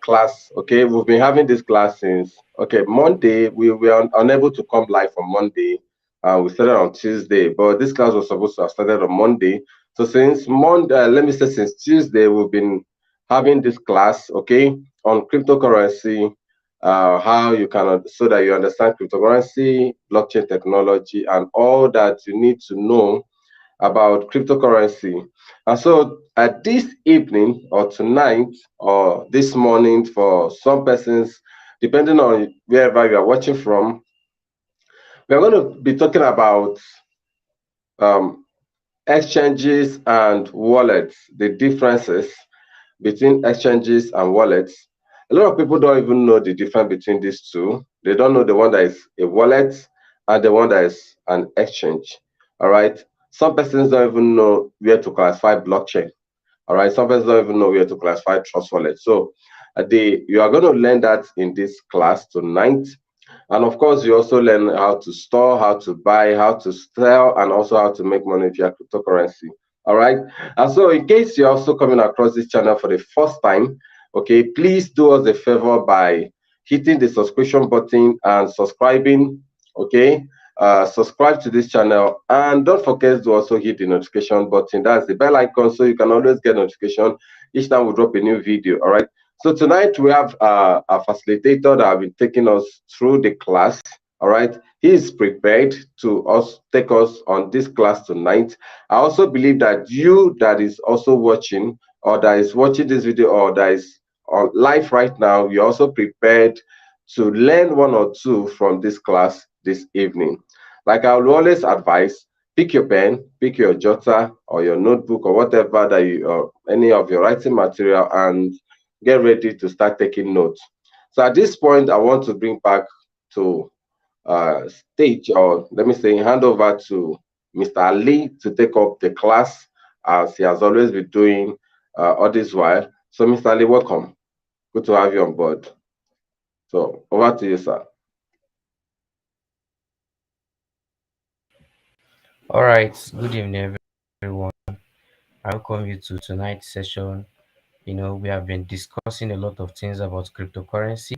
class. Okay, we've been having this class since Monday. We were unable to come live on Monday. We started on Tuesday, but this class was supposed to have started on Monday. So since Monday, let me say since Tuesday, we've been having this class. Okay, on cryptocurrency, how you can so that you understand cryptocurrency, blockchain technology, and all that you need to know about cryptocurrency. And so this evening or tonight or this morning for some persons, depending on wherever you are watching from, we are going to be talking about um, exchanges and wallets, the differences between exchanges and wallets. A lot of people don't even know the difference between these two. They don't know the one that is a wallet and the one that is an exchange. All right. Some persons don't even know where to classify blockchain. All right. Some persons don't even know where to classify trust wallet. So you are going to learn that in this class tonight. And of course, you also learn how to store, how to buy, how to sell, and also how to make money via cryptocurrency. All right. And so, in case you're also coming across this channel for the first time, okay, please do us a favor by hitting the subscription button and subscribing. Okay. Subscribe to this channel and don't forget to also hit the notification button. That's the bell icon so you can always get notification each time we drop a new video. All right. So tonight we have a facilitator that have been taking us through the class. All right, he is prepared to take us on this class tonight. I also believe that you that is also watching or that is watching this video or that is on live right now, you're also prepared to learn one or two from this class this evening. Like I will always advise, pick your pen, pick your jotter or your notebook or whatever that you or any of your writing material and get ready to start taking notes. So at this point, I want to bring back to stage, or let me say, hand over to Mr. Ali to take up the class as he has always been doing all this while. So, Mr. Ali, welcome. Good to have you on board. So, over to you, sir. All right, good evening, everyone. I welcome you to tonight's session. We have been discussing a lot of things about cryptocurrency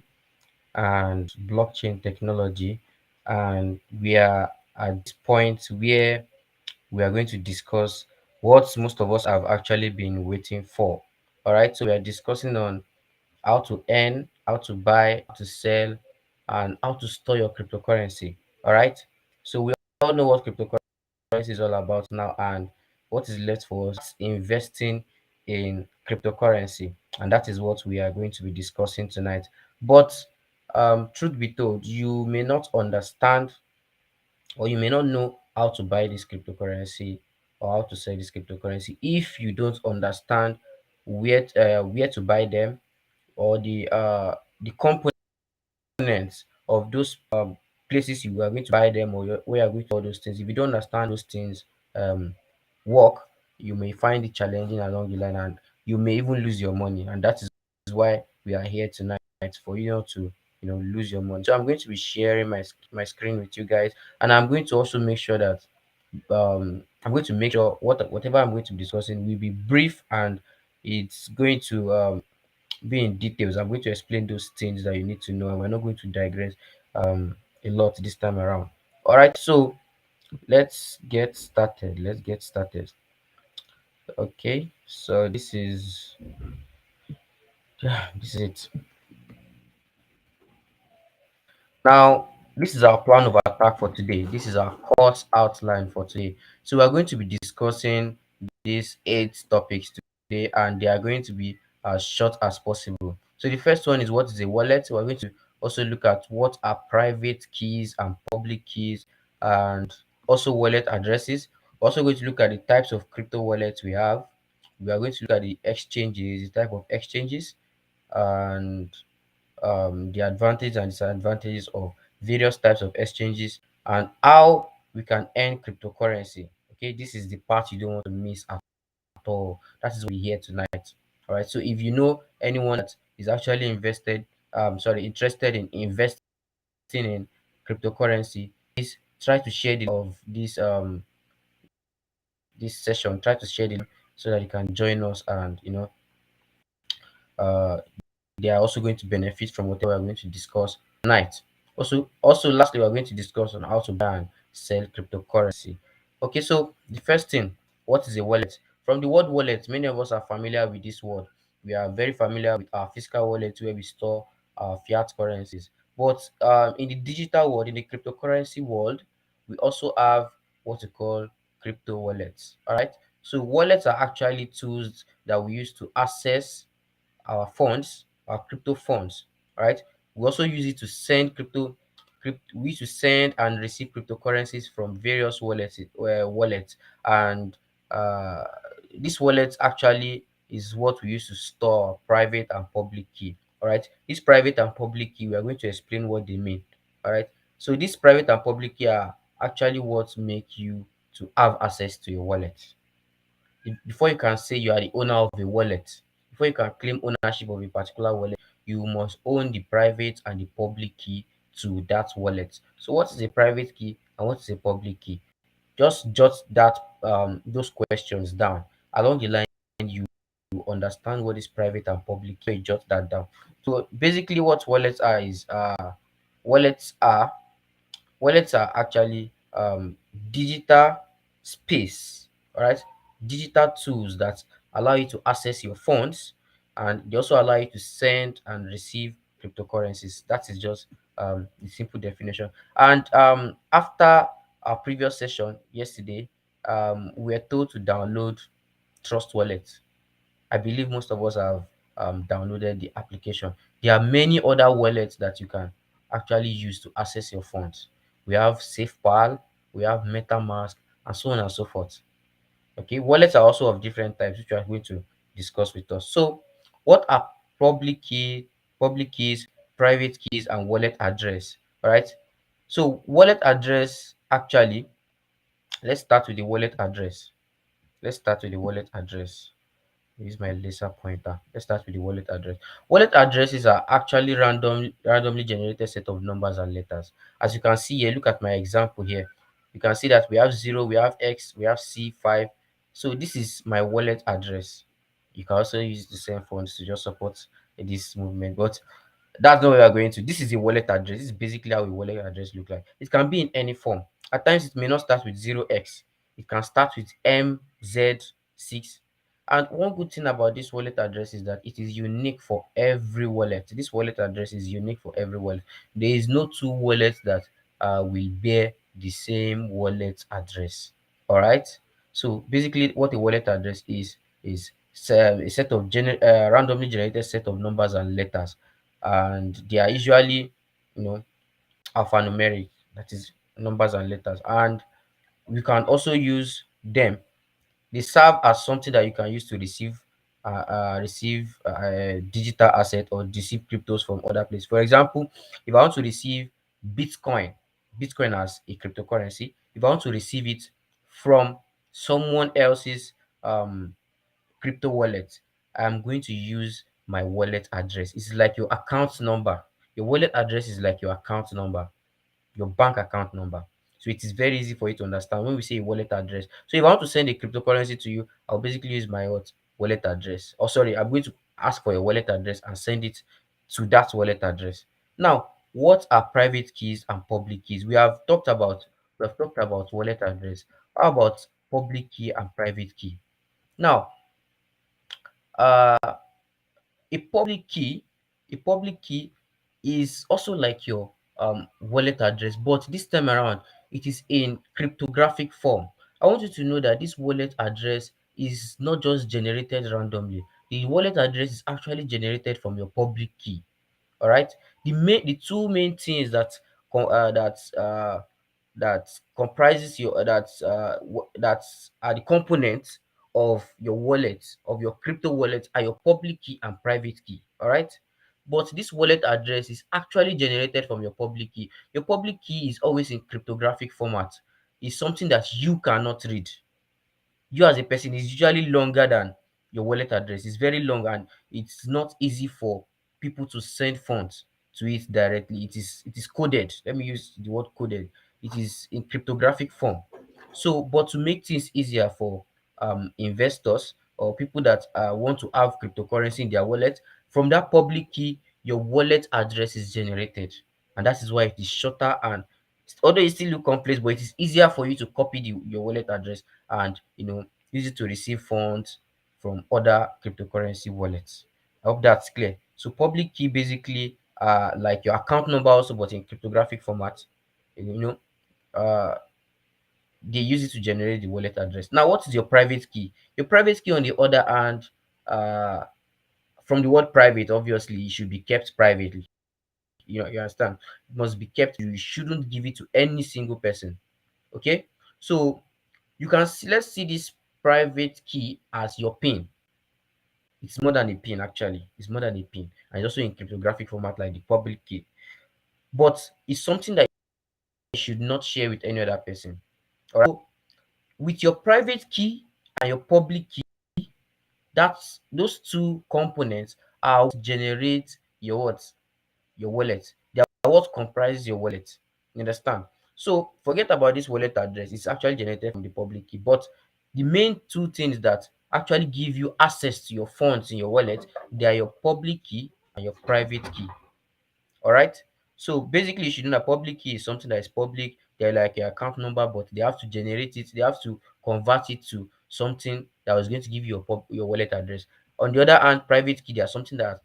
and blockchain technology, and we are at this point where we are going to discuss what most of us have actually been waiting for. All right, so we are discussing on how to earn, how to buy, how to sell, and how to store your cryptocurrency. All right, so we all know what cryptocurrency is all about now, and what is left for us investing in cryptocurrency, and that is what we are going to be discussing tonight. But truth be told, you may not understand or you may not know how to buy this cryptocurrency or how to sell this cryptocurrency if you don't understand where to buy them, or the components of those places you are going to buy them, or where you are going to all those things. If you don't understand those things um work, you may find it challenging along the line, and you may even lose your money. And that is why we are here tonight, for you not to lose your money. So I'm going to be sharing my screen with you guys, and I'm going to also make sure that I'm going to make sure whatever I'm going to be discussing will be brief, and it's going to be in details. I'm going to explain those things that you need to know, and we're not going to digress a lot this time around. All right, so let's get started. Let's get started. Okay, so this is it. Now, this is our plan of attack for today. This is our course outline for today. So we're going to be discussing these 8 topics today, and they are going to be as short as possible. So the first one is, what is a wallet? We're going to also look at what are private keys and public keys, and also wallet addresses. We're also going to look at the types of crypto wallets we have. We are going to look at the exchanges, the type of exchanges, and the advantage and disadvantages of various types of exchanges, and how we can earn cryptocurrency. Okay, this is the part you don't want to miss at all. That is what we're here tonight. All right. So if you know anyone that is actually interested in investing in cryptocurrency, please try to share the of this session. Try to share it so that you can join us and uh they are also going to benefit from whatever we are going to discuss tonight. Also, lastly, we are going to discuss on how to buy and sell cryptocurrency. Okay, so the first thing, what is a wallet? From the word wallet, many of us are familiar with this word. We are very familiar with our physical wallet where we store our fiat currencies. But in the digital world, in the cryptocurrency world, we also have what we call crypto wallets. All right. So wallets are actually tools that we use to access our funds, our crypto funds, right? We also use it to send we use to send and receive cryptocurrencies from various wallets, and uh, this wallet actually is what we use to store private and public key. All right, this private and public key, we are going to explain what they mean. All right, so this private and public key are actually what make you to have access to your wallet. Before you can say you are the owner of a wallet, before you can claim ownership of a particular wallet, you must own the private and the public key to that wallet. So what is a private key and what is a public key? Just jot those questions down along the line. You understand what is private and public key, so you jot that down. So basically what wallets are wallets are actually digital space, all right? Digital tools that allow you to access your funds, and they also allow you to send and receive cryptocurrencies. That is just the simple definition. And after our previous session yesterday, we were told to download Trust Wallet. I believe most of us have downloaded the application. There are many other wallets that you can actually use to access your funds. We have SafePal, we have MetaMask, and so on and so forth. Okay, wallets are also of different types, which we are going to discuss with us. So, what are public key, public keys, private keys, and wallet address? All right. So, wallet address actually, let's start with the wallet address. Let's start with the wallet address. Use my laser pointer. Let's start with the wallet address. Wallet addresses are actually randomly generated set of numbers and letters. As you can see here, look at my example here. You can see that we have 0, we have X, we have C5. So this is my wallet address. You can also use the same fonts to just support this movement. But that's not where we're going to. This is a wallet address. This is basically how a wallet address look like. It can be in any form. At times it may not start with 0x. It can start with MZ6. And one good thing about this wallet address is that it is unique for every wallet. This wallet address is unique for every wallet. There is no two wallets that will bear the same wallet address. All right. So basically, what a wallet address is a set of randomly generated set of numbers and letters, and they are usually, you know, alphanumeric. That is numbers and letters, and we can also use them. They serve as something that you can use to receive digital asset or receive cryptos from other places. For example, if I want to receive Bitcoin, Bitcoin as a cryptocurrency, if I want to receive it from someone else's um, crypto wallet, I'm going to use my wallet address. It's like your account number. Your wallet address is like your account number, your bank account number. So it is very easy for you to understand when we say wallet address. So if I want to send a cryptocurrency to you, I'll basically use my wallet address. Oh, sorry, I'm going to ask for a wallet address and send it to that wallet address. Now, what are private keys and public keys? We have talked about wallet address. How about public key and private key? Now, uh a public key, a public key is also like your wallet address, but this time around it is in cryptographic form. I want you to know that this wallet address is not just generated randomly. The wallet address is actually generated from your public key. All right. The two main things co- uh, that uh, that comprises your that are the components of your wallet, of your crypto wallet, are your public key and private key. All right. But this wallet address is actually generated from your public key. Your public key is always in cryptographic format. It's something that you cannot read. You as a person is usually longer than your wallet address. It's very long, and it's not easy for people to send funds to it directly. It is coded. Let me use the word coded. It is in cryptographic form. So, but to make things easier for investors or people that want to have cryptocurrency in their wallet, From that public key, your wallet address is generated, and that is why it is shorter, and although it still look complex, but it is easier for you to copy your wallet address and use it to receive funds from other cryptocurrency wallets. I hope that's clear. So public key basically like your account number also, but in cryptographic format. You know, uh, they use it to generate the wallet address. Now, what is your private key? Your private key, on the other hand, uh, from the word private, obviously, it should be kept privately. You understand? It must be kept. You shouldn't give it to any single person. Okay? So you can see, let's see this private key as your PIN. It's more than a PIN, actually. It's more than a PIN. And it's also in cryptographic format like the public key. But it's something that you should not share with any other person. All right. So with your private key and your public key, that's those two components are what generate your wallet. They are what comprises your wallet. You understand? So forget about this wallet address. It's actually generated from the public key. But the main two things that actually give you access to your funds in your wallet, they are your public key and your private key. All right. So basically, you should know that public key is something that is public. They're like your account number, but they have to generate it. They have to convert it to something that was going to give you your wallet address. On the other hand, private key, they are something that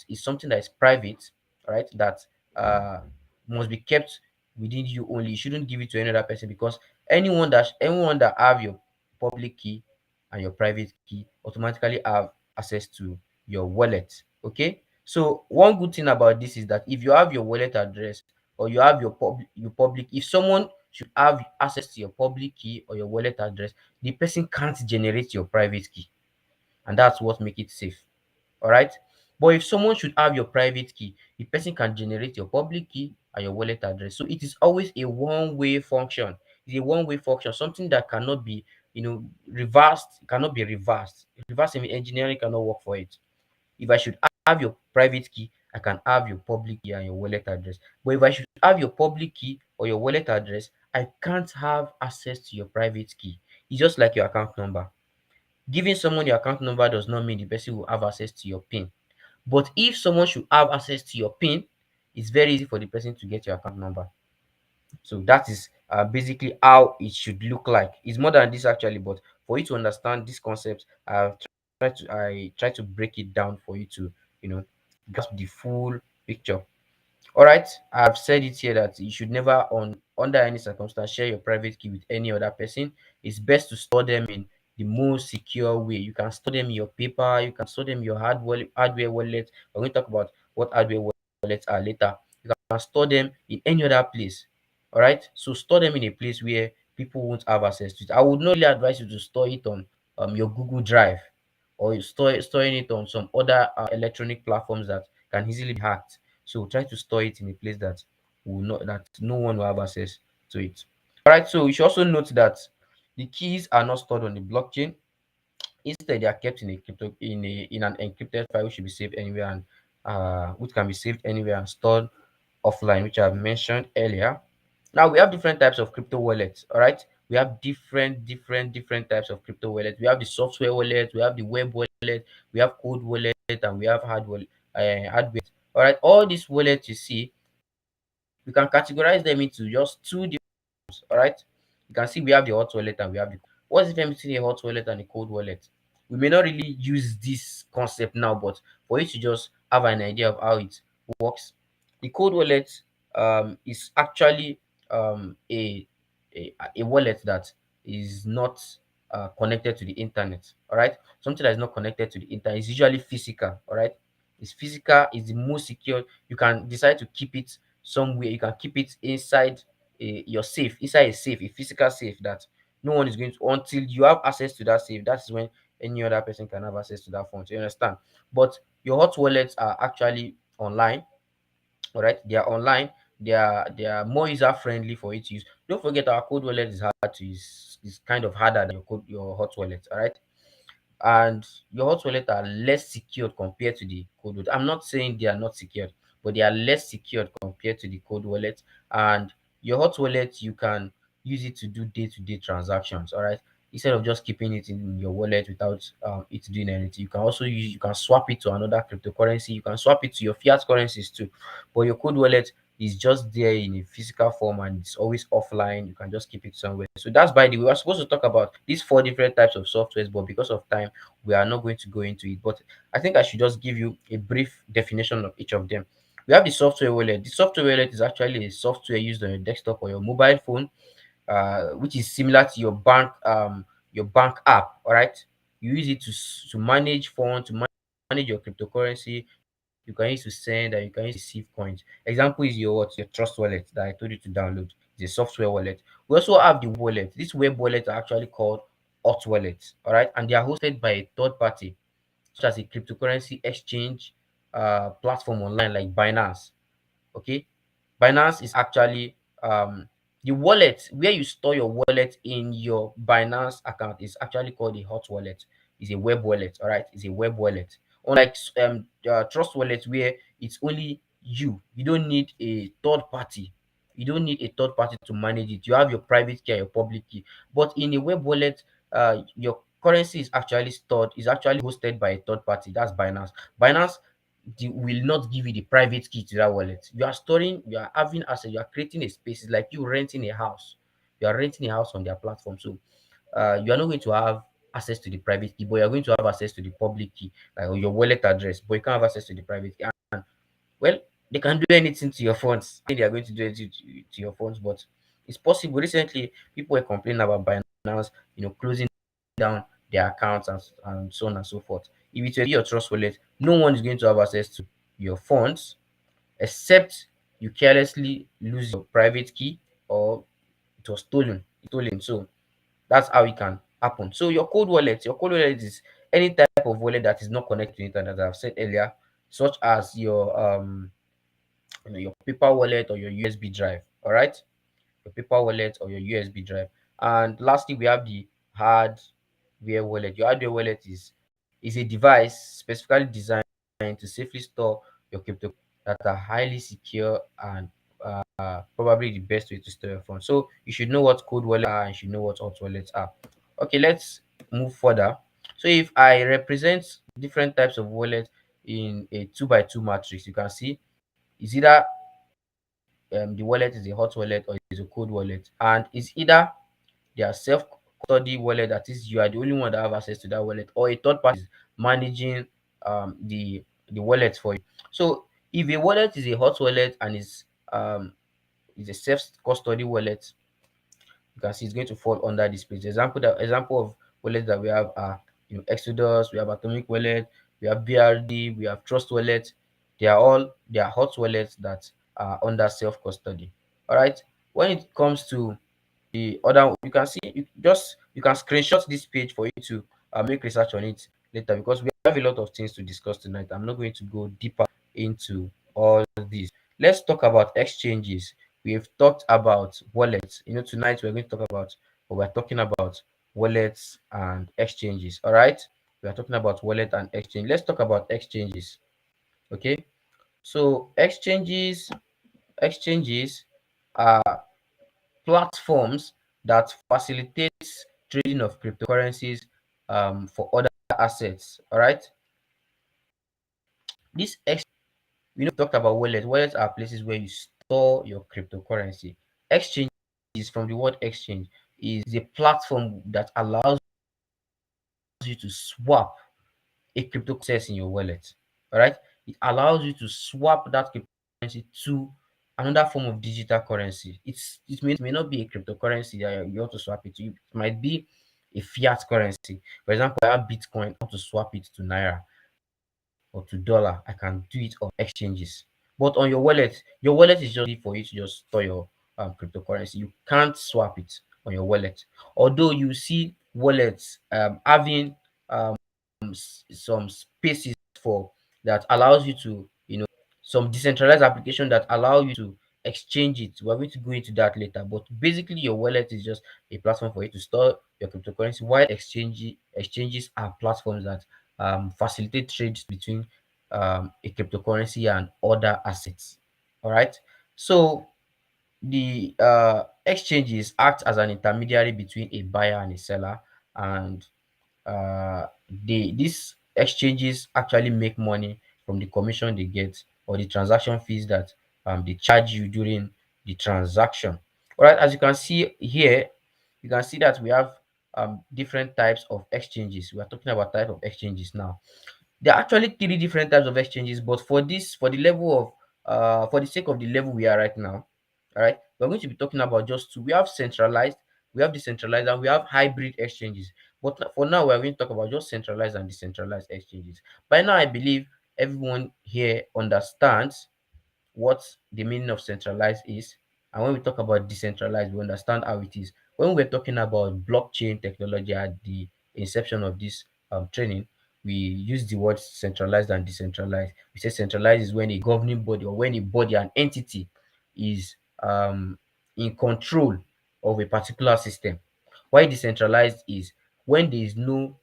is private, all right? That uh must be kept within you only. You shouldn't give it to any other person, because anyone that have your public key and your private key automatically have access to your wallet. Okay. So one good thing about this is that if you have your wallet address, or you have your public, if someone should have access to your public key or your wallet address, the person can't generate your private key, and that's what make it safe. All right. But if someone should have your private key, the person can generate your public key and your wallet address. So it is always a one-way function. It's a one-way function, something that cannot be, reversed. It cannot be reversed. Reverse engineering cannot work for it. If I should have your private key, I can have your public key and your wallet address. But if I should have your public key or your wallet address, I can't have access to your private key. It's just like your account number. Giving someone your account number does not mean the person will have access to your PIN. But if someone should have access to your PIN, it's very easy for the person to get your account number. So that is basically how it should look like. It's more than this actually, but for you to understand this concept, I try to break it down for you to grasp the full picture. All right, I've said it here that you should never, on under any circumstance, share your private key with any other person. It's best to store them in the most secure way. You can store them in your paper. You can store them in your hardware wallet. We're going to talk about what hardware wallets are later. You can store them in any other place. All right, so store them in a place where people won't have access to it. I would not really advise you to store it on your Google Drive, or you storing it on some other electronic platforms that can easily be hacked. So try to store it in a place that no one will have access to it. All right. So you should also note that the keys are not stored on the blockchain. Instead, they are kept in an encrypted file, which should be saved anywhere, and which can be saved anywhere and stored offline, which I've mentioned earlier. Now we have different types of crypto wallets. All right. We have different types of crypto wallets. We have the software wallet, we have the web wallet, we have code wallet, and we have hardware. All right. All these wallets you see, we can categorize them into just two different. All right. You can see we have the hot wallet and we have the. What's the difference between a hot wallet and a cold wallet? We may not really use this concept now, but for you to just have an idea of how it works, the cold wallet is actually a wallet that is not connected to the internet. All right, something that is not connected to the internet is usually physical. All right, it's physical, is the most secure. You can decide to keep it somewhere. You can keep it inside your safe, inside a safe, a physical safe that no one is going to, until you have access to that safe. That is when any other person can have access to that phone. So you understand? But your hot wallets are actually online. All right, they are online. They are more user friendly for you to use. Don't forget, our code wallet is hard to use. It's kind of harder than your hot wallet. All right, and your hot wallet are less secured compared to the cold wallet. I'm not saying they are not secured, but they are less secured compared to the cold wallet. And your hot wallet, you can use it to do day-to-day transactions. All right, instead of just keeping it in your wallet without it doing anything. You can swap it to another cryptocurrency. You can swap it to your fiat currencies too. But your cold wallet is just there in a physical form and it's always offline. You can just keep it somewhere. So that's by the way. We are supposed to talk about these four different types of softwares, but because of time, we are not going to go into it. But I think I should just give you a brief definition of each of them. We have the software wallet. The software wallet is actually a software used on your desktop or your mobile phone, which is similar to your bank app. All right, you use it to manage funds, to manage your cryptocurrency. You can use to send and you can use to receive coins. Example is your Trust Wallet that I told you to download. It's a software wallet. We also have the wallet. These web wallets are actually called hot wallets. All right, and they are hosted by a third party, such as a cryptocurrency exchange platform online like Binance. Okay, Binance is actually the wallet where you store your wallet in your Binance account is actually called a hot wallet. It's a web wallet. All right, it's a web wallet. Unlike Trust Wallet, where it's only you. You don't need a third party. You don't need a third party to manage it. You have your private key and your public key. But in a web wallet, your currency is actually stored, is actually hosted by a third party. That's Binance. Binance will not give you the private key to that wallet. You are storing, you are having access, you are creating a space. It's like you renting a house. You are renting a house on their platform. So you are not going to have access to the private key, but you are going to have access to the public key, like your wallet address, but you can't have access to the private key. And well, they can do anything to your funds. I think they are going to do anything to your funds, but it's possible. Recently, people were complaining about Binance, closing down their accounts and so on and so forth. If it were your Trust Wallet, no one is going to have access to your funds except you carelessly lose your private key or it was stolen. So that's how it can happen. So your cold wallet is any type of wallet that is not connected to internet, as I've said earlier, such as your paper wallet or your USB drive. All right, your paper wallet or your USB drive. And lastly, we have the hardware wallet. Your hardware wallet is a device specifically designed to safely store your crypto that are highly secure and probably the best way to store your funds. So you should know what cold wallets are and you should know what hot wallets are. Okay, let's move further. So if I represent different types of wallet in a 2 by 2 matrix, you can see it's either the wallet is a hot wallet or is a cold wallet, and it's either their self custody wallet, that is you are the only one that have access to that wallet, or a third party is managing the wallet for you. So if a wallet is a hot wallet and is a self custody wallet, you can see it's going to fall under this page. Example of wallets that we have are Exodus, we have Atomic Wallet, we have BRD, we have Trust Wallet. They are hot wallets that are under self custody. All right. When it comes to the other, you can see you can screenshot this page for you to make research on it later, because we have a lot of things to discuss tonight. I'm not going to go deeper into all this. Let's talk about exchanges. We've talked about wallets. Tonight we're going to talk about, or we're talking about wallets and exchanges. All right, we are talking about wallet and exchange. Let's talk about exchanges. Okay, so exchanges are platforms that facilitates trading of cryptocurrencies for other assets. All right, this we talked about wallets. Wallets are places where you store your cryptocurrency. Exchange is from the word exchange, is a platform that allows you to swap a cryptocurrency in your wallet. All right, it allows you to swap that cryptocurrency to another form of digital currency. It may not be a cryptocurrency that you want to swap it to. It might be a fiat currency. For example, I have Bitcoin. I want to swap it to naira or to dollar. I can do it on exchanges. But on your wallet is just for you to just store your cryptocurrency. You can't swap it on your wallet. Although you see wallets having some spaces for that allows you to, some decentralized application that allow you to exchange it. We're going to go into that later. But basically, your wallet is just a platform for you to store your cryptocurrency, while exchanges are platforms that facilitate trades between a cryptocurrency and other assets. All right. So the exchanges act as an intermediary between a buyer and a seller, and these exchanges actually make money from the commission they get or the transaction fees that they charge you during the transaction. All right, as you can see here, you can see that we have different types of exchanges. We are talking about type of exchanges now. There are actually three different types of exchanges, but for the level of for the sake of the level we are right now, all right, we're going to be talking about just two. We have centralized, we have decentralized, and we have hybrid exchanges. But for now, we're going to talk about just centralized and decentralized exchanges. By now, I believe everyone here understands what the meaning of centralized is. And when we talk about decentralized, we understand how it is. When we're talking about blockchain technology at the inception of this training, we use the word centralized and decentralized. We say centralized is when a governing body or when a body, an entity, is in control of a particular system. Why decentralized is when there is no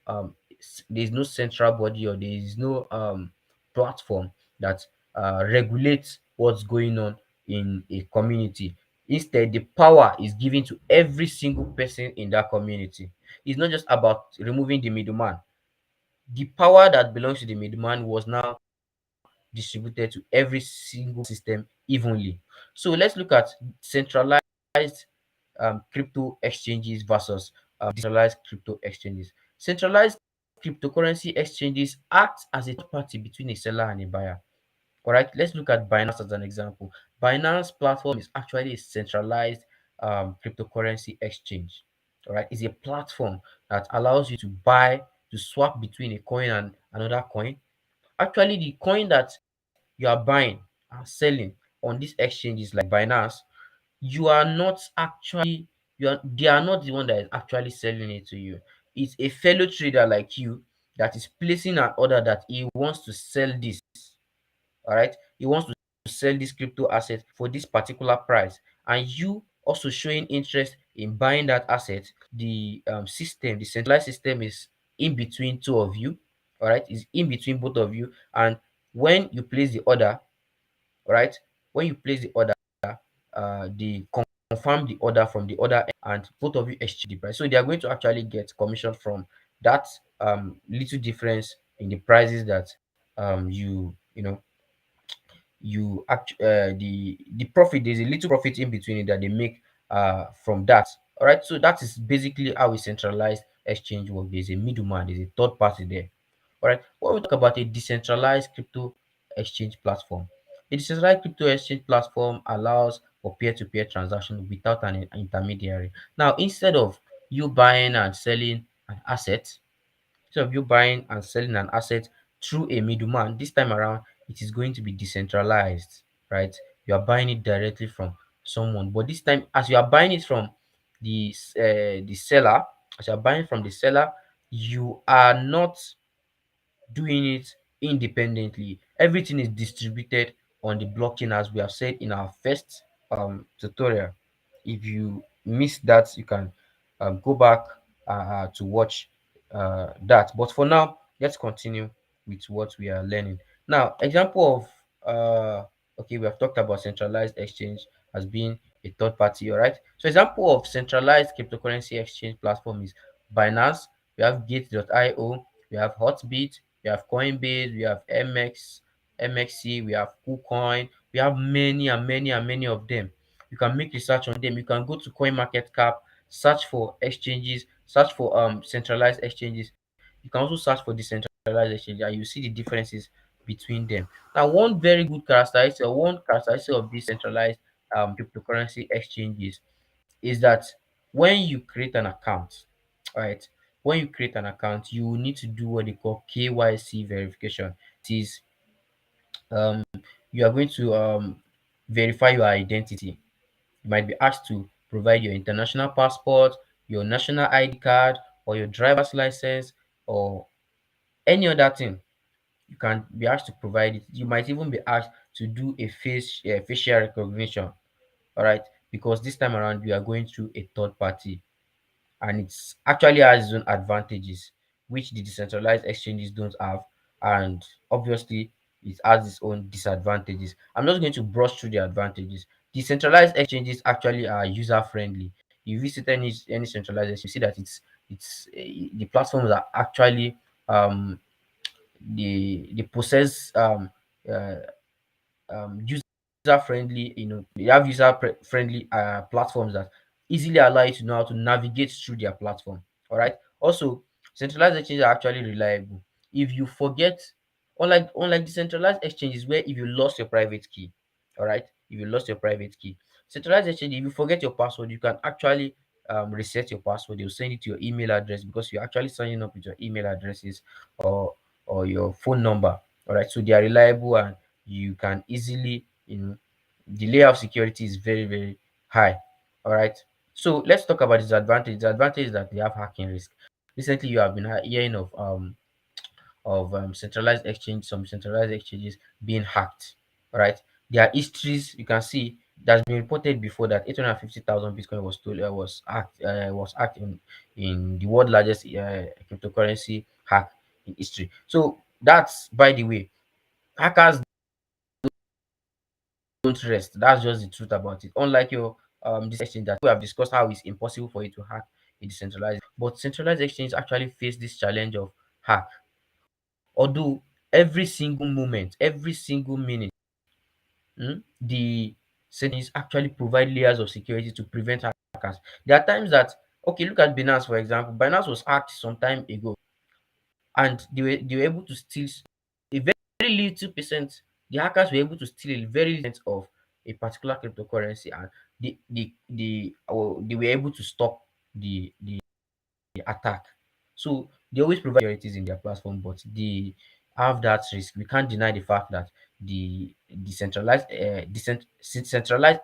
central body or there is no platform that regulates what's going on in a community. Instead, the power is given to every single person in that community. It's not just about removing the middleman. The power that belongs to the middleman was now distributed to every single system evenly. So let's look at centralized crypto exchanges versus decentralized crypto exchanges. Centralized cryptocurrency exchanges act as a third party between a seller and a buyer. All right, let's look at Binance as an example. Binance platform is actually a centralized cryptocurrency exchange. All right, it's a platform that allows you to buy, to swap between a coin and another coin. Actually, the coin that you are buying and selling on these exchanges like Binance, you are not actually they are not the one that is actually selling it to you. It's a fellow trader like you that is placing an order that he wants to sell this. All right, he wants to sell this crypto asset for this particular price, and you also showing interest in buying that asset. The system, the centralized system, is in between two of you. All right, is in between both of you, and when you place the order, all right, when you place the order, they confirm the order from the other end, and both of you exchange the price. So they are going to actually get commission from that little difference in the prices that you know the profit. There's a little profit in between it that they make from that. All right, so that is basically how a centralized exchange works. There's a middleman, there's a third party there. All right, when we talk about a decentralized crypto exchange platform, a decentralized crypto exchange platform allows for peer-to-peer transaction without an intermediary. Now, instead of you buying and selling an asset, instead of you buying and selling an asset through a middleman, this time around it is going to be decentralized, right? You are buying it directly from someone, but this time, as you are buying it from the seller, as you are buying from the seller, you are not doing it independently. Everything is distributed on the blockchain, as we have said in our first tutorial. If you missed that, you can go back to watch that. But for now, let's continue with what we are learning. Now, example of okay, we have talked about centralized exchange as being a third party, all right? So example of centralized cryptocurrency exchange platform is Binance, we have Gate.io, we have Hotbit, we have Coinbase, we have MXC, we have KuCoin, we have many and many and many of them. You can make research on them. You can go to CoinMarketCap, search for exchanges, search for centralized exchanges. You can also search for decentralized exchanges, and you see the differences between them. Now, one very good characteristic, or one characteristic of these centralized cryptocurrency exchanges is that when you create an account, right? When you create an account, you will need to do what they call KYC verification. It is you are going to verify your identity. You might be asked to provide your international passport, your national ID card, or your driver's license, or any other thing. You can be asked to provide it. You might even be asked to do a facial recognition. All right, because this time around you are going through a third party, and it's actually has its own advantages which the decentralized exchanges don't have, and obviously it has its own disadvantages. I'm just going to brush through the advantages. Decentralized exchanges actually are user friendly. You visit any centralized exchange, you see that it's It's the platforms are actually um, they possess uh, user friendly, they have friendly platforms that easily allow you to know how to navigate through their platform. All right. Also, centralized exchanges are actually reliable. If you forget, unlike decentralized exchanges where if you lost your private key, all right, if you lost your private key, centralized exchange, if you forget your password, you can actually reset your password. They'll send it to your email address because you're actually signing up with your email addresses or your phone number. All right, so they are reliable and you can easily, the layer of security is very, very high. All right. So let's talk about disadvantage. Disadvantage is that they have hacking risk. Recently, you have been hearing of centralized exchange, some centralized exchanges being hacked. All right. Their histories, you can see, that's been reported before that 850,000 Bitcoin was stolen, was hacked in the world largest cryptocurrency hack in history. So that's, by the way, hackers don't rest. That's just the truth about it. Unlike your this exchange that we have discussed how it's impossible for you to hack a decentralized, but centralized exchange actually face this challenge of hack. Although every single moment, every single minute, the settings actually provide layers of security to prevent hackers. There are times that, okay, look at Binance for example. Binance was hacked some time ago, and they were able to steal a very little percent. The hackers were able to steal a very little percent of a particular cryptocurrency, and they were able to stop the attack. So they always provide securities in their platform, but they have that risk. We can't deny the fact that the decentralized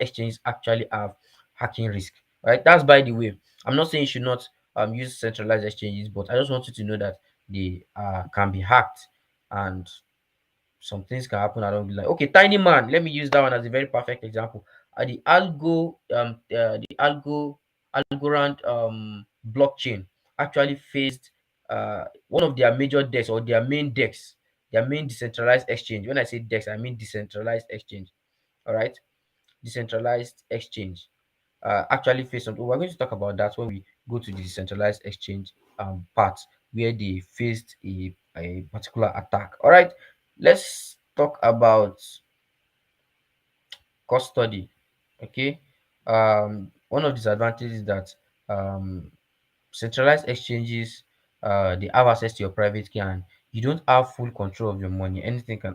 exchanges actually have hacking risk. Right? That's, by the way. I'm not saying you should not use centralized exchanges, but I just want you to know that they can be hacked, and some things can happen along the line. Okay, Tiny Man. Let me use that one as a very perfect example. The Algorand blockchain actually faced one of their major decks, or their main decentralized exchange. When I say decks, I mean decentralized exchange. All right, decentralized exchange actually face something. We're going to talk about that when we go to the decentralized exchange part where they faced a particular attack. All right, let's talk about custody. Okay, one of the disadvantages is that centralized exchanges, they have access to your private key and you don't have full control of your money. Anything can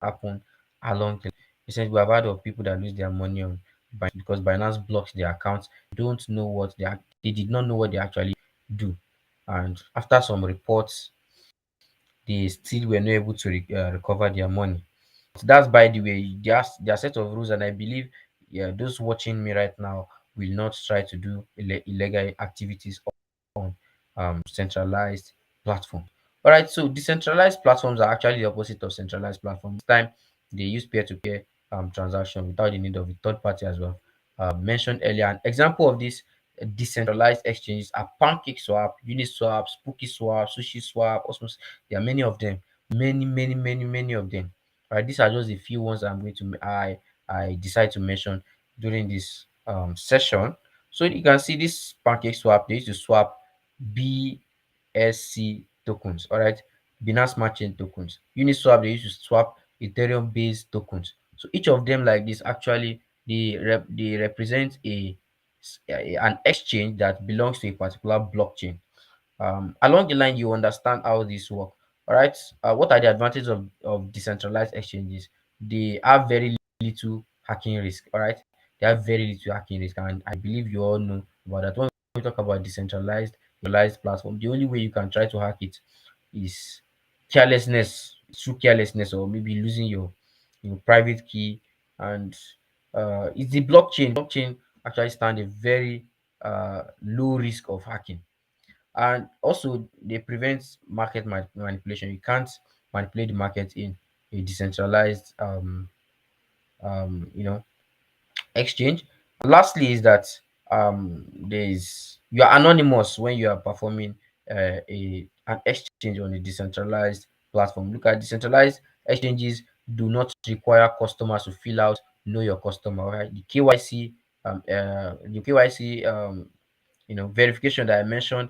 happen along the recently we have heard of people that lose their money on Binance because Binance blocks their accounts. Don't know what they did not know what they actually do. And after some reports, they still were not able to recover their money. So that's, by the way, their set of rules, and I believe, yeah, those watching me right now will not try to do illegal activities on centralized platforms. All right, so decentralized platforms are actually the opposite of centralized platforms. This time they use peer-to-peer transaction without the need of a third party, as well. Mentioned earlier, an example of this decentralized exchanges are PancakeSwap, Uniswap, SpookySwap, SushiSwap, Osmos. There are many of them, many of them. All right, these are just a few ones I'm going to I decide to mention during this session. So you can see this PancakeSwap, they used to swap BSC tokens, all right, Binance Smart Chain tokens. Uniswap, they used to swap Ethereum based tokens. So each of them like this actually they represent an exchange that belongs to a particular blockchain. Along the line you understand how this work. All right, what are the advantages of decentralized exchanges? They have very little hacking risk. All right, they have very little hacking risk, and I believe you all know about that. When we talk about decentralized platform, the only way you can try to hack it is carelessness, through carelessness, or maybe losing your private key. And it's the blockchain actually stand a very low risk of hacking, and also they prevent market manipulation. You can't manipulate the market in a decentralized you know exchange. Lastly is that there's you are anonymous when you are performing a an exchange on a decentralized platform. Look at decentralized exchanges do not require customers to fill out know your customer, right? The KYC verification that I mentioned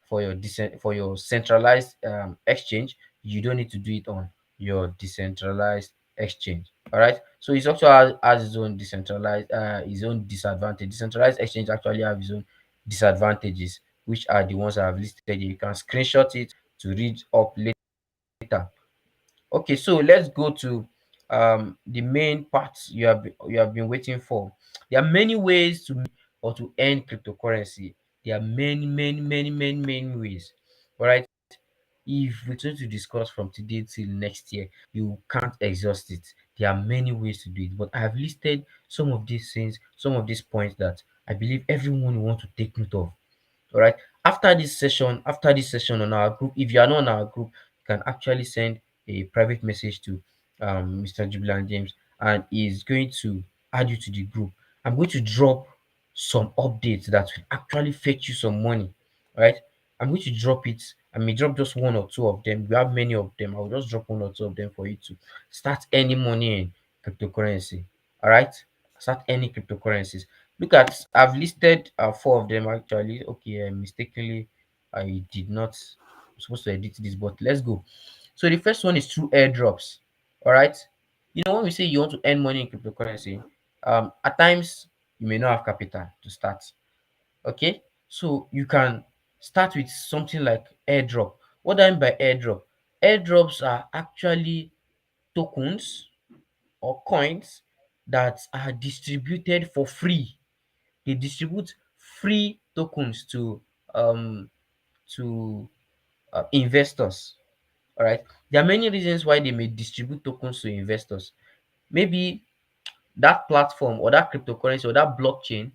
for your centralized exchange, you don't need to do it on your decentralized exchange. All right. So it also has its own decentralized its own disadvantage. Decentralized exchange actually have its own disadvantages, which are the ones I have listed here. You can screenshot it to read up later. Okay, so let's go to the main parts you have been waiting for. There are many ways to or to earn cryptocurrency. There are many ways. All right. If we're going to discuss from today till next year, you can't exhaust it. There are many ways to do it, but I have listed some of these things, some of these points that I believe everyone will want to take note of. All right. After this session on our group, if you are not on our group, you can actually send a private message to Mr. Jubilant James, and he's going to add you to the group. I'm going to drop some updates that will actually fetch you some money. All right. I'm going to drop it. I may drop just one or two of them. We have many of them. I'll just drop one or two of them for you to start earning money in cryptocurrency. All right. Start earning cryptocurrencies. Look at, I've listed four of them actually. Okay, mistakenly I did not, I'm supposed to edit this, but let's go. So the first one is through airdrops. All right. You know, when we say you want to earn money in cryptocurrency, at times you may not have capital to start. Okay, so you can start with something like airdrop. What do I mean by airdrop? Airdrops are actually tokens or coins that are distributed for free. They distribute free tokens um to investors. All right. There are many reasons why they may distribute tokens to investors. Maybe that platform or that cryptocurrency or that blockchain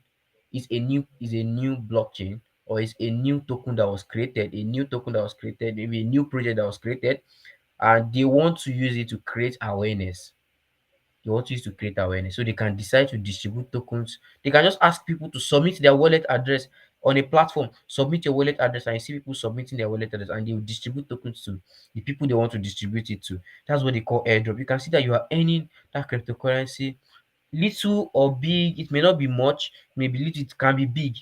is a new blockchain, or is a new token that was created, maybe a new project that was created, and they want to use it to create awareness. They want to use to create awareness. So they can decide to distribute tokens. They can just ask people to submit their wallet address on a platform. Submit your wallet address, and you see people submitting their wallet address, and they will distribute tokens to the people they want to distribute it to. That's what they call airdrop. You can see that you are earning that cryptocurrency, little or big. It may not be much, maybe little, it can be big.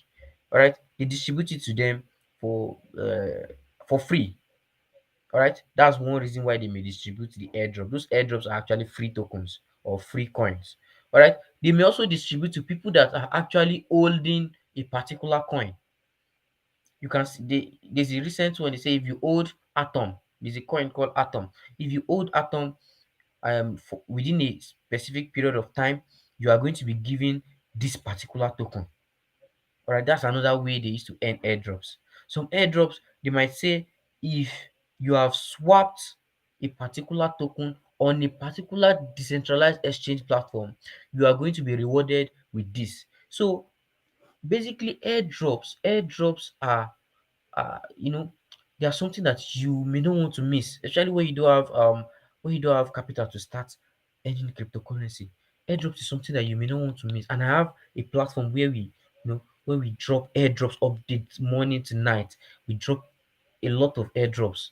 All right. They distribute it to them for free. All right, that's one reason why they may distribute the airdrop. Those airdrops are actually free tokens or free coins. All right, they may also distribute to people that are actually holding a particular coin. You can see there's a recent one. They say if you hold Atom, there's a coin called Atom. If you hold Atom, within a specific period of time, you are going to be given this particular token. All right, that's another way they used to earn airdrops. Some airdrops, they might say if you have swapped a particular token on a particular decentralized exchange platform, you are going to be rewarded with this. So basically, airdrops are they are something that you may not want to miss, especially when you don't have capital to start earning cryptocurrency. Airdrops is something that you may not want to miss. And I have a platform where where we drop airdrops updates morning to night. We drop a lot of airdrops.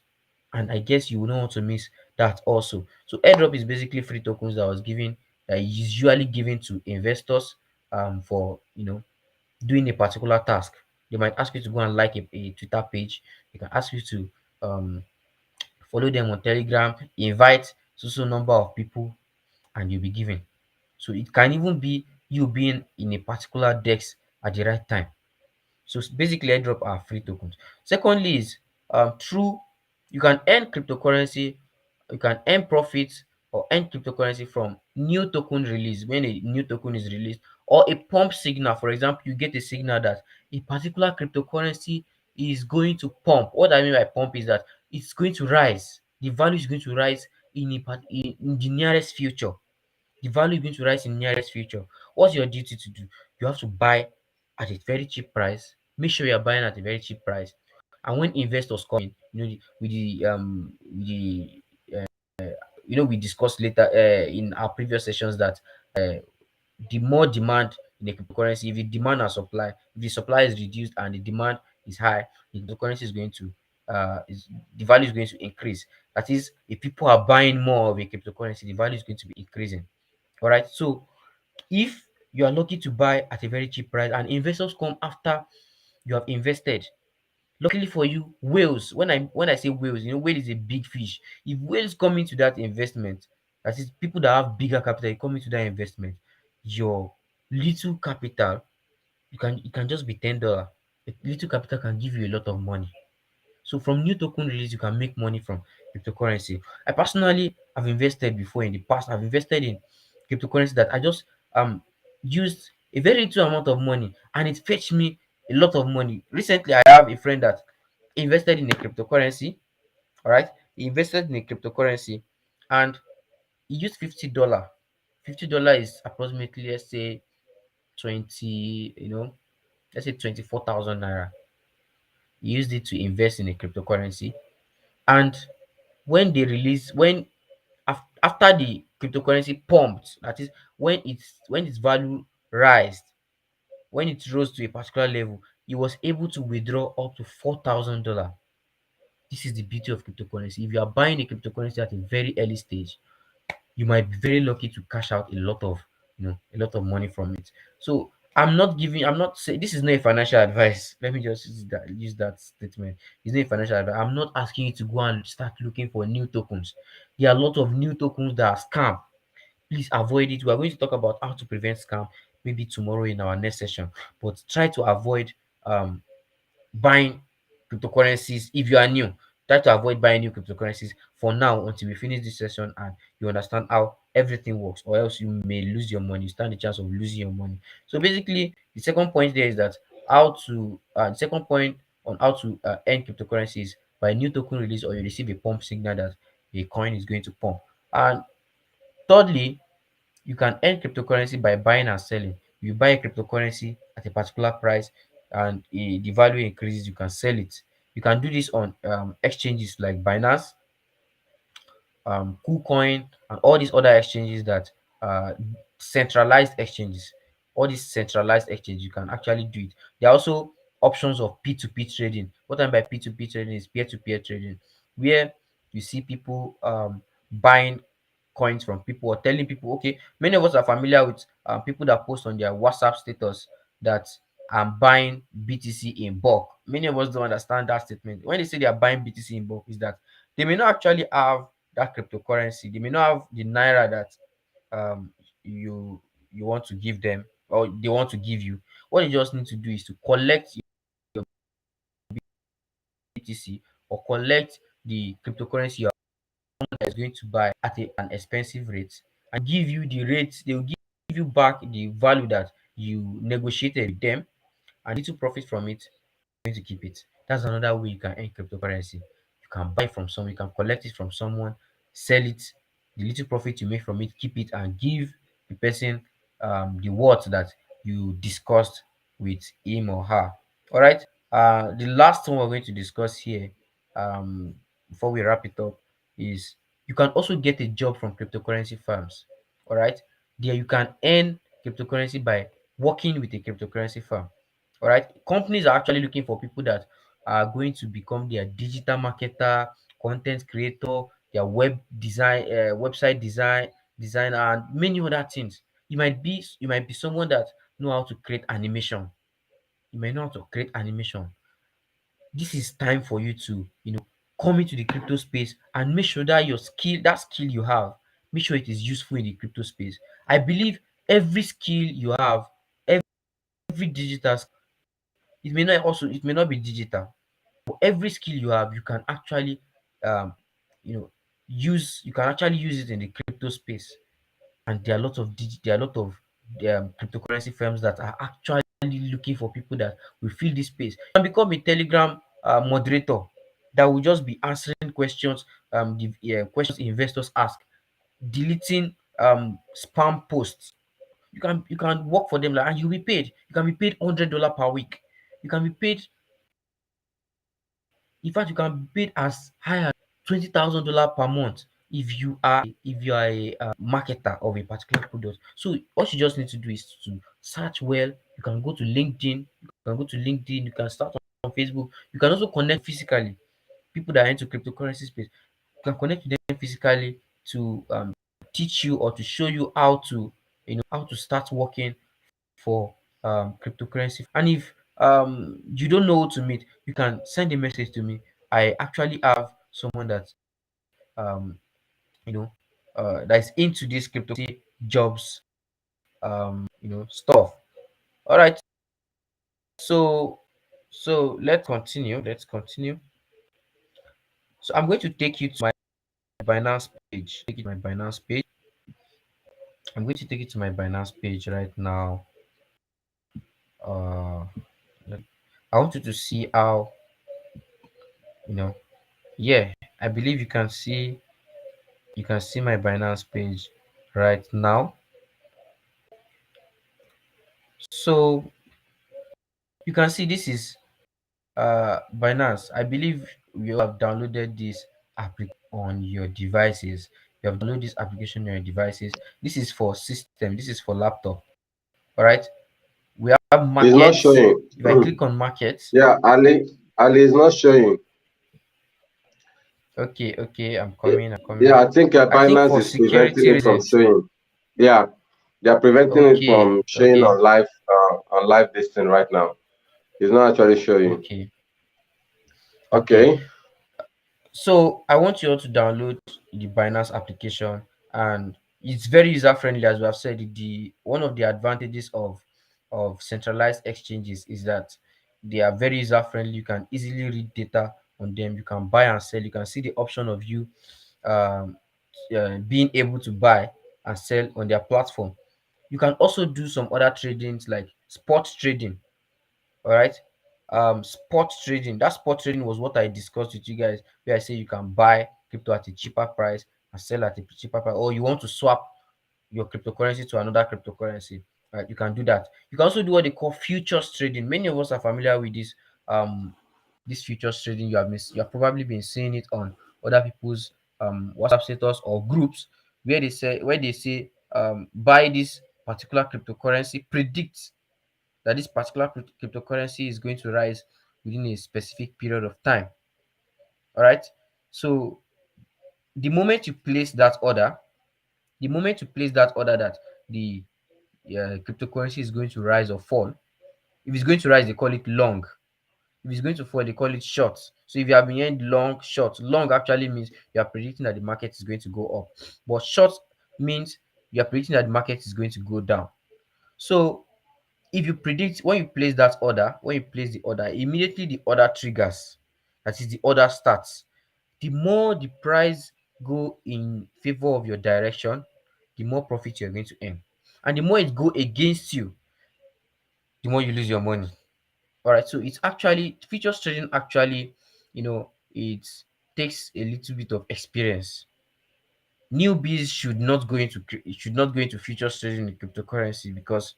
And I guess you will not want to miss that also. So airdrop is basically free tokens that is usually given to investors for doing a particular task. They might ask you to go and like a Twitter page. They can ask you to um, follow them on Telegram, invite so number of people, and you'll be given. So it can even be you being in a particular desk at the right time. So basically, airdrop are free tokens. Secondly, is through you can earn cryptocurrency, you can earn profits or earn cryptocurrency from new token release. When a new token is released, or a pump signal. For example, you get a signal that a particular cryptocurrency is going to pump. What I mean by pump is that it's going to rise. The value is going to rise in the nearest future. The value is going to rise in nearest future. What's your duty to do? You have to buy at a very cheap price. Make sure you are buying at a very cheap price. And when investors come in, we discussed later in our previous sessions that uh, the more demand in the cryptocurrency, if the demand and supply, if the supply is reduced and the demand is high, the cryptocurrency is going to the value is going to increase. That is, if people are buying more of a cryptocurrency, the value is going to be increasing. All right. So if you are lucky to buy at a very cheap price and investors come after you have invested, Luckily for you, whales, when I say whales, whale is a big fish. If whales come into that investment, that is people that have bigger capital, come into that investment, your little capital, it can just be $10. Little capital can give you a lot of money. So from new token release, you can make money from cryptocurrency. I personally have invested before in the past. I've invested in cryptocurrency that I just used a very little amount of money and it fetched me a lot of money. Recently, I have a friend that invested in a cryptocurrency. All right, he invested in a cryptocurrency and he used $50. $50 is approximately, let's say, 20, let's say 24,000 naira. He used it to invest in a cryptocurrency. And when they release, after the cryptocurrency pumped, that is when its value rised, when it rose to a particular level, he was able to withdraw up to $4,000. This is the beauty of cryptocurrency. If you are buying a cryptocurrency at a very early stage, you might be very lucky to cash out a lot of money from it. So I'm not saying this is not a financial advice. Let me just use that statement. It's not a financial advice. I'm not asking you to go and start looking for new tokens. There are a lot of new tokens that are scam. Please avoid it. We are going to talk about how to prevent scam maybe tomorrow in our next session. But try to avoid um buying cryptocurrencies if you are new. Try to avoid buying new cryptocurrencies for now until we finish this session and you understand how everything works, or else you may lose your money. You stand the chance of losing your money. So basically, the second point there is that the second point on how to earn cryptocurrencies by new token release, or you receive a pump signal that a coin is going to pump. And thirdly, you can earn cryptocurrency by buying and selling. You buy a cryptocurrency at a particular price and the value increases, you can sell it. You can do this on exchanges like Binance, KuCoin, and all these other exchanges that centralized exchanges. All these centralized exchanges, you can actually do it. There are also options of P2P trading. What I mean by P2P trading is peer-to-peer trading, where you see people buying coins from people or telling people, okay, many of us are familiar with people that post on their WhatsApp status that I'm buying BTC in bulk. Many of us don't understand that statement. When they say they are buying BTC in bulk, is that they may not actually have that cryptocurrency. They may not have the naira that um you you want to give them, or they want to give you. What you just need to do is to collect your BTC or collect the cryptocurrency that is going to buy at an expensive rate and give you the rate. They will give you back the value that you negotiated with them, and little profit from it, going to keep it. That's another way you can earn cryptocurrency. You can buy from someone, you can collect it from someone, sell it, the little profit you make from it, keep it and give the person the worth that you discussed with him or her. All right. The last one we're going to discuss here, before we wrap it up, is you can also get a job from cryptocurrency firms. All right. There you can earn cryptocurrency by working with a cryptocurrency firm. All right. Companies are actually looking for people that are going to become their digital marketer, content creator, their website designer, and many other things. You might be someone that know how to create animation. You might know how to create animation. This is time for you to come into the crypto space and make sure that that skill you have, make sure it is useful in the crypto space. I believe every skill you have, every digital, it may not be digital, but every skill you have, you can actually um you know you can actually use it in the crypto space. And there are a lot of cryptocurrency firms that are actually looking for people that will fill this space. You can become a Telegram moderator that will just be answering questions, the questions investors ask, deleting spam posts. You can work for them, like, and you'll be paid. You can be paid $100 per week. You can be paid, in fact, you can be paid as high as $20,000 per month if you are a marketer of a particular product. So what you just need to do is to search well. You can go to LinkedIn. You can start on Facebook. You can also connect physically. People that are into cryptocurrency space, you can connect with them physically to teach you or to show you how to start working for cryptocurrency. And if you don't know who to meet, you can send a message to me. I actually have someone that you know that is into this jobs, stuff. All right, so let's continue. So I'm going to take you to my Binance page. Take it to my Binance page. I'm going to take it to my Binance page right now. Uh, I want you to see how, you know. Yeah, I believe you can see my Binance page right now. So you can see this is Binance. I believe you have downloaded this application on your devices. You have downloaded this application on your devices. This is for system. This is for laptop. All right. We have It's not markets. showing. If I click on markets, Yeah, Ali is not showing. okay, okay, I'm Yeah, coming. I'm yeah, coming. I think I think Binance for is preventing security it from reasons. showing. Yeah, they are preventing it from Okay, showing okay, on live this right now. It's not actually showing. okay, okay. Okay, So I want you all to download the Binance application, and it's very user friendly. As we have said, the one of the advantages of centralized exchanges is that they are very user friendly. You can easily read data on them. You can buy and sell. You can see the option of you um, being able to buy and sell on their platform. You can also do some other tradings like spot trading. All right. Spot trading. That spot trading was what I discussed with you guys, where I say you can buy crypto at a cheaper price and sell at a cheaper price, or you want to swap your cryptocurrency to another cryptocurrency. Right, you can do that. You can also do what they call futures trading. Many of us are familiar with this futures trading. You have probably been seeing it on other people's WhatsApp status or groups where they say buy this particular cryptocurrency, predict that this particular cryptocurrency is going to rise within a specific period of time. All right. So the moment you place that order, the moment you place that order that the cryptocurrency is going to rise or fall, if it's going to rise, they call it long. If it's going to fall, they call it short. So if you have been hearing long, short, long actually means you are predicting that the market is going to go up, but short means you are predicting that the market is going to go down. So if you predict when you place that order, when you place the order, immediately the order triggers. That is, the order starts. The more the price go in favor of your direction, the more profit you're going to earn. And the more it go against you, the more you lose your money. All right. So it's actually futures trading actually, it takes a little bit of experience. Newbies should not go into futures trading in cryptocurrency because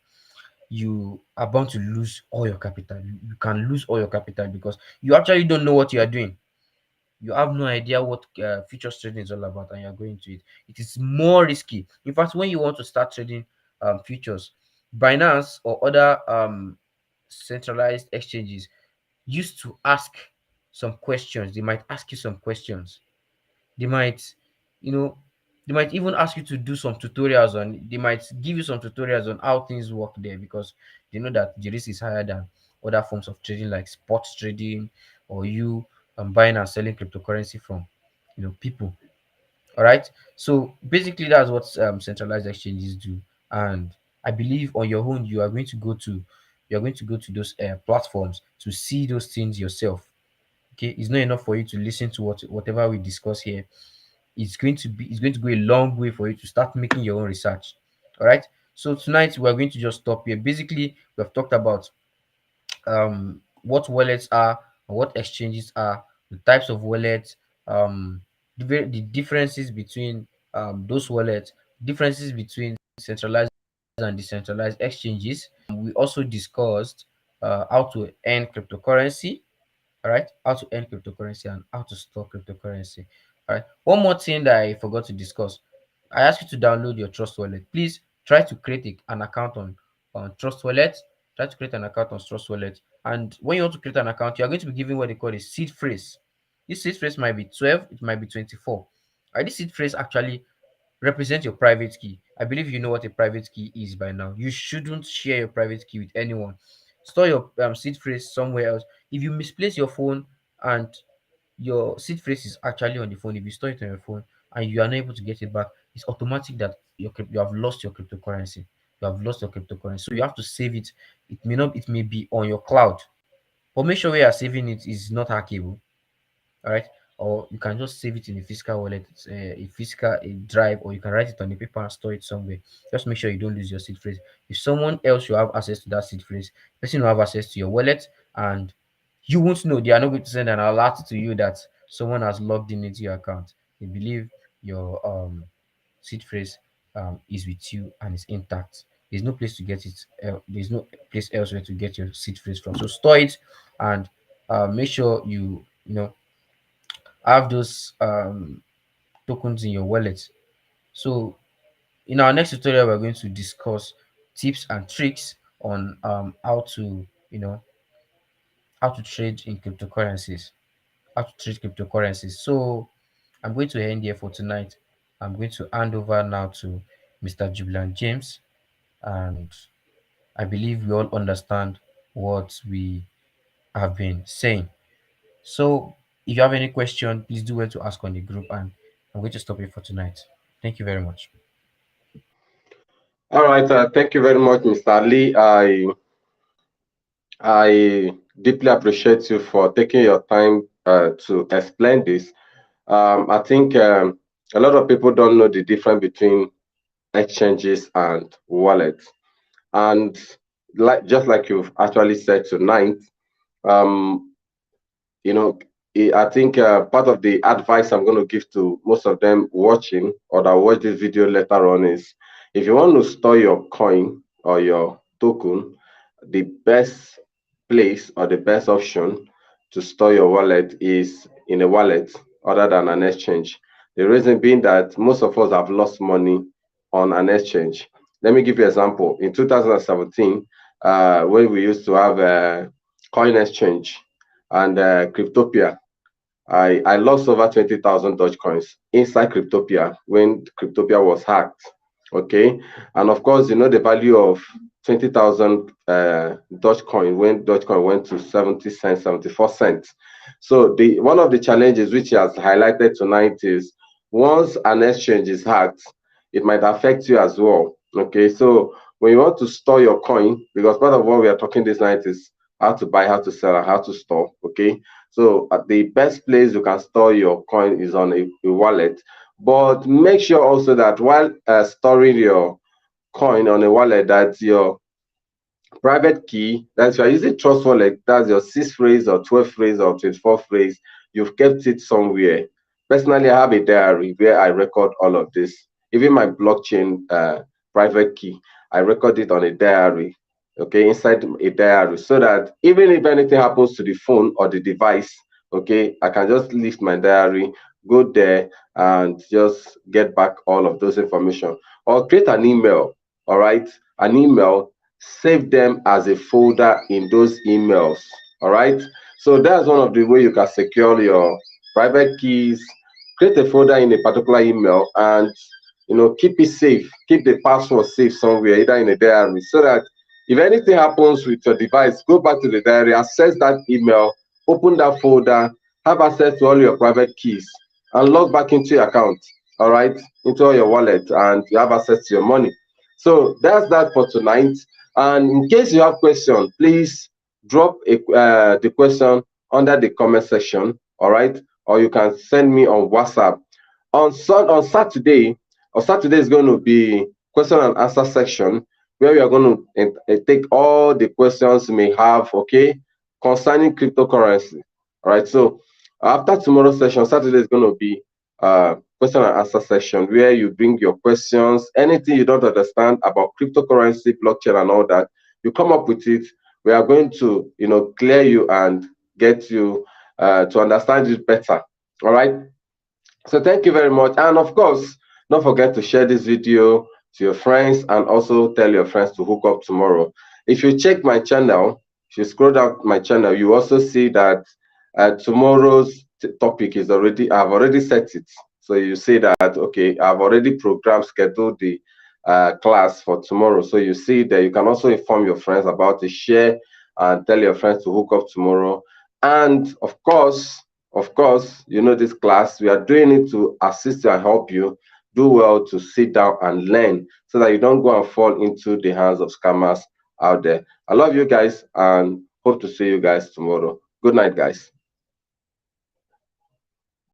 you are bound to lose all your capital. You can lose all your capital because you actually don't know what you are doing. You have no idea what futures trading is all about, and you're going to it. It is more risky. In fact, when you want to start trading futures, Binance or other centralized exchanges used to ask some questions. They might ask you some questions. They might, you know, they might even ask you to do some tutorials on. They might give you some tutorials on how things work there because they know that the risk is higher than other forms of trading like spot trading or you buying and selling cryptocurrency from people. All right. So basically, that's what centralized exchanges do. And I believe on your own, you're going to go to those platforms to see those things yourself. Okay, it's not enough for you to listen to whatever we discuss here. It's going to go a long way for you to start making your own research. All right. So tonight we're going to just stop here. Basically, we have talked about what wallets are, what exchanges are, the types of wallets, the differences between those wallets, differences between centralized and decentralized exchanges. We also discussed how to earn cryptocurrency. All right, how to earn cryptocurrency and how to store cryptocurrency. All right, one more thing that I forgot to discuss. I asked you to download your Trust Wallet. Please try to create an account on Trust Wallet. Try to create an account on Trust Wallet. And when you want to create an account, you are going to be given what they call a seed phrase. This seed phrase might be 12, it might be 24. This seed phrase actually represents your private key. I believe you know what a private key is by now. You shouldn't share your private key with anyone. Store your seed phrase somewhere else. If you misplace your phone and your seed phrase is actually on the phone, if you store it on your phone and you are not able to get it back, it's automatic that you have lost your cryptocurrency. You have lost your cryptocurrency. So you have to save it. It may not, it may be on your cloud, but make sure where you are saving it is not hackable. All right, or you can just save it in a physical wallet, a physical a drive, or you can write it on a paper and store it somewhere. Just make sure you don't lose your seed phrase. If someone else will have access to that seed phrase, person will have access to your wallet, and you won't know. They are not going to send an alert to you that someone has logged in into your account. They believe your seed phrase is with you and is intact. There's no place to get it. There's no place elsewhere to get your seed phrase from. So store it, and make sure you have those tokens in your wallet. So in our next tutorial, we're going to discuss tips and tricks on how to trade in cryptocurrencies, how to trade cryptocurrencies. So I'm going to end here for tonight. I'm going to hand over now to Mr. Jubilant James, and I believe we all understand what we have been saying. So if you have any question, please do well to ask on the group, and I'm going to stop it for tonight. Thank you very much. All right, thank you very much, Mr. Ali. I deeply appreciate you for taking your time to explain this. I think a lot of people don't know the difference between exchanges and wallets. And like just like you've actually said tonight, um, you know, I think part of the advice I'm going to give to most of them watching or that watch this video later on is if you want to store your coin or your token, the best place or the best option to store your wallet is in a wallet other than an exchange. The reason being that most of us have lost money on an exchange. Let me give you an example. In 2017, when we used to have a coin exchange and Cryptopia, I lost over 20,000 Dogecoins inside Cryptopia when Cryptopia was hacked. Okay. And of course, you know the value of 20,000 Dogecoin when Dogecoin went to 70 cents, 74 cents. So the one of the challenges which he has highlighted tonight is once an exchange is hacked, it might affect you as well. Okay. So when you want to store your coin, because part of what we are talking this night is how to buy, how to sell, and how to store. Okay. So the best place you can store your coin is on a wallet. But make sure also that while storing your coin on a wallet, that your private key, that if you're using trust wallet, that's your 6 phrase or 12 phrase or 24 phrase, you've kept it somewhere. Personally, I have a diary where I record all of this. Even my blockchain private key, I record it on a diary, okay, inside a diary, so that even if anything happens to the phone or the device, okay, I can just lift my diary, go there, and just get back all of those information. Or create an email, all right, an email, save them as a folder in those emails. All right. So that's one of the way you can secure your private keys. Create a folder in a particular email and keep it safe. Keep the password safe somewhere, either in a diary, so that if anything happens with your device, go back to the diary, access that email, open that folder, have access to all your private keys, and log back into your account. All right, into all your wallet, and you have access to your money. So that's that for tonight. And in case you have question, please drop the question under the comment section, all right? Or you can send me on WhatsApp. On Saturday, is going to be question and answer section where we are going to take all the questions you may have, okay, concerning cryptocurrency. All right. So after tomorrow's session, Saturday is going to be question and answer section where you bring your questions, anything you don't understand about cryptocurrency, blockchain, and all that. You come up with it. We are going to, clear you and get you to understand it better. All right. So thank you very much. And of course, don't forget to share this video to your friends and also tell your friends to hook up tomorrow. If you check my channel, if you scroll down my channel, you also see that tomorrow's topic is I've already set it. So you see that, okay, I've already scheduled the class for tomorrow. So you see that you can also inform your friends about it, share and tell your friends to hook up tomorrow. And of course, you know, this class, we are doing it to assist you and help you do well to sit down and learn so that you don't go and fall into the hands of scammers out there. I love you guys and hope to see you guys tomorrow. Good night, guys.